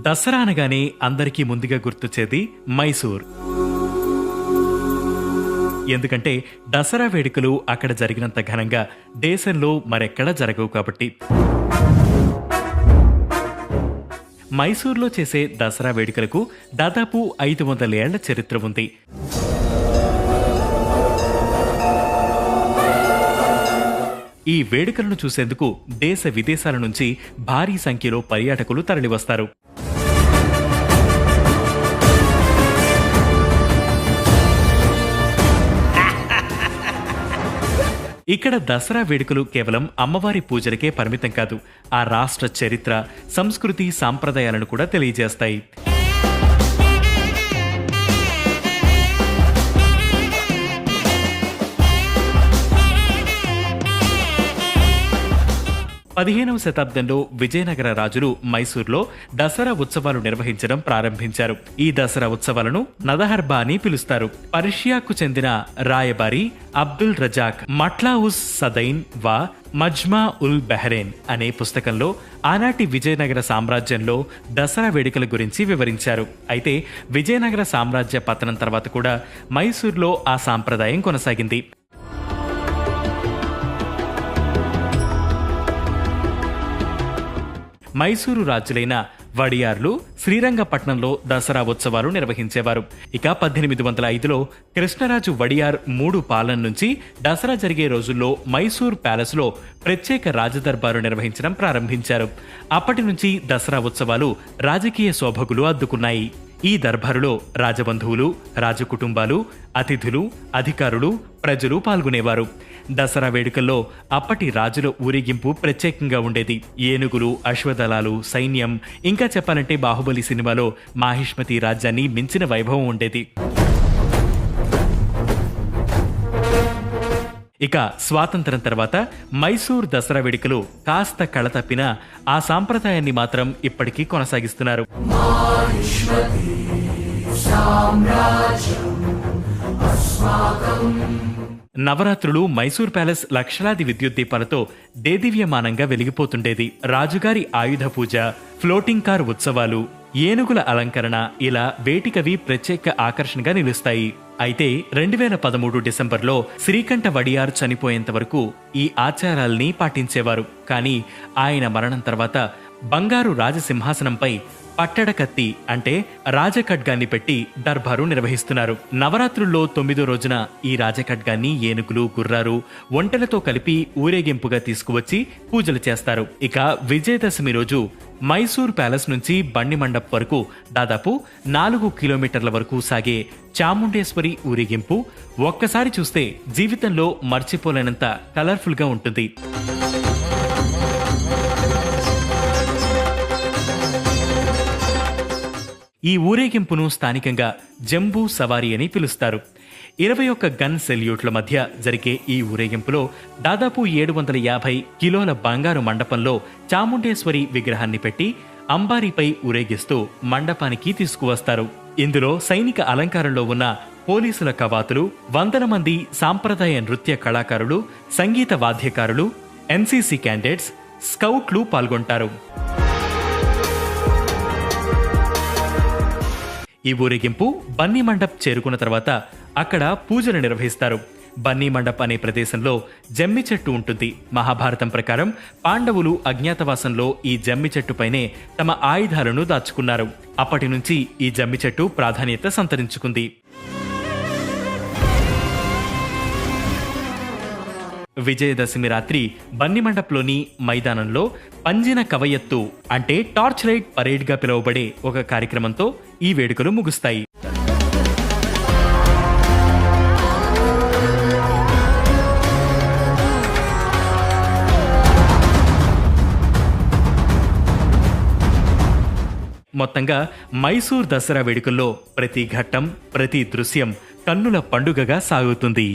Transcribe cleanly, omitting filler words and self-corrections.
దసరా అనగానే అందరికీ ముందుగా గుర్తొచ్చేది మైసూర్. ఎందుకంటే దసరా వేడుకలు అక్కడ జరిగినంత ఘనంగా దేశంలో మరెక్కడా జరగవు కాబట్టి. మైసూర్లో చేసే దసరా వేడుకలకు దాదాపు 500 ఏళ్ల చరిత్ర ఉంది. ఈ వేడుకలను చూసేందుకు దేశ విదేశాల నుంచి భారీ సంఖ్యలో పర్యాటకులు తరలివస్తారు. ఇక్కడ దసరా వేడుకలు కేవలం అమ్మవారి పూజలకే పరిమితం కాదు, ఆ రాష్ట్ర చరిత్ర, సంస్కృతి, సాంప్రదాయాలను కూడా తెలియజేస్తాయి. పదిహేనవ శతాబ్దంలో విజయనగర రాజులు మైసూర్లో దసరా ఉత్సవాలు నిర్వహించడం ప్రారంభించారు. ఈ దసరా ఉత్సవాలను నదహర్బా అని పిలుస్తారు. పర్షియాకు చెందిన రాయబారి అబ్దుల్ రజాక్ మట్లాఉస్ సదైన్ వా మజ్మా ఉల్ బెహ్రెన్ అనే పుస్తకంలో ఆనాటి విజయనగర సామ్రాజ్యంలో దసరా వేడుకల గురించి వివరించారు. అయితే విజయనగర సామ్రాజ్య పతనం తర్వాత కూడా మైసూర్లో ఆ సాంప్రదాయం కొనసాగింది. మైసూరు రాజులైన వడియార్లు శ్రీరంగపట్నంలో దసరా ఉత్సవాలు నిర్వహించేవారు. ఇక 1805లో కృష్ణరాజు వడియార్ 3 పాలన నుంచి దసరా జరిగే రోజుల్లో మైసూర్ ప్యాలెస్లో ప్రత్యేక రాజదర్బారు నిర్వహించడం ప్రారంభించారు. అప్పటి నుంచి దసరా ఉత్సవాలు రాజకీయ శోభగులు అద్దుకున్నాయి. ఈ దర్బారులో రాజబంధువులు, రాజకుటుంబాలు, అతిథులు, అధికారులు, ప్రజలు పాల్గొనేవారు. దసరా వేడుకల్లో అప్పటి రాజుల ఊరేగింపు ప్రత్యేకంగా ఉండేది. ఏనుగులు, అశ్వదళాలు, సైన్యం, ఇంకా చెప్పాలంటే బాహుబలి సినిమాలో మాహిష్మతి రాజ్యాన్ని మించిన వైభవం ఉండేది. ఇక స్వాతంత్రం తర్వాత మైసూర్ దసరా వేడుకలు కాస్త కళతప్పినా ఆ సాంప్రదాయాన్ని మాత్రం ఇప్పటికీ కొనసాగిస్తున్నారు. నవరాత్రులు మైసూర్ ప్యాలెస్ లక్షలాది విద్యుత్ దీపాలతో దేదీవ్యమానంగా వెలిగిపోతుండేది. రాజుగారి ఆయుధ పూజ, ఫ్లోటింగ్ కార్ ఉత్సవాలు, ఏనుగుల అలంకరణ ఇలా వేటికవి ప్రత్యేక ఆకర్షణగా నిలుస్తాయి. అయితే 2013 డిసెంబర్లో శ్రీకంఠ వడియార్ చనిపోయేంత వరకు ఈ ఆచారాల్ని పాటించేవారు. కానీ ఆయన మరణం తర్వాత బంగారు రాజసింహాసనంపై పట్టడ కత్తి అంటే రాజఖడ్గాన్ని పెట్టి దర్బారు నిర్వహిస్తున్నారు. నవరాత్రుల్లో 9వ రోజున ఈ రాజఖడ్గాన్ని ఏనుగులు, గుర్రాలు, ఒంటెలతో కలిపి ఊరేగింపుగా తీసుకువచ్చి పూజలు చేస్తారు. ఇక విజయదశమి రోజు మైసూర్ ప్యాలెస్ నుంచి బండి మండప్ వరకు దాదాపు 4 కిలోమీటర్ల వరకు సాగే చాముండేశ్వరి ఊరేగింపు ఒక్కసారి చూస్తే జీవితంలో మర్చిపోలేనంత కలర్ఫుల్ గా ఉంటుంది. ఈ ఊరేగింపును స్థానికంగా జంబూ సవారీ అని పిలుస్తారు. 21 గన్ సెల్యూట్ల మధ్య జరిగే ఈ ఊరేగింపులో దాదాపు 750 కిలోల బంగారు మండపంలో చాముండేశ్వరి విగ్రహాన్ని పెట్టి అంబారీపై ఊరేగిస్తూ మండపానికి తీసుకువస్తారు. ఇందులో సైనిక అలంకారంలో ఉన్న పోలీసుల కవాతులు, 100 మంది సాంప్రదాయ నృత్య కళాకారులు, సంగీత వాద్యకారులు, ఎన్సీసీ క్యాండిడేట్స్, స్కౌట్లు పాల్గొంటారు. ఈ ఊరేగింపు బన్నీ మండప్ చేరుకున్న తర్వాత అక్కడ పూజలు నిర్వహిస్తారు. బన్నీ మండప్ అనే ప్రదేశంలో జమ్మి చెట్టు ఉంటుంది. మహాభారతం ప్రకారం పాండవులు అజ్ఞాతవాసంలో ఈ జమ్మి చెట్టుపైనే తమ ఆయుధాలను దాచుకున్నారు. అప్పటి నుంచి ఈ జమ్మి చెట్టు ప్రాధాన్యత సంతరించుకుంది. విజయదశమి రాత్రి బన్నిమండప్లోని మైదానంలో పంజిన కవయత్తు అంటే టార్చ్ లైట్ పరేడ్ గా పిలువబడే ఒక కార్యక్రమంతో ఈ వేడుకలు ముగుస్తాయి. మొత్తంగా మైసూర్ దసరా వేడుకల్లో ప్రతి ఘట్టం, ప్రతి దృశ్యం కన్నుల పండుగగా సాగుతుంది.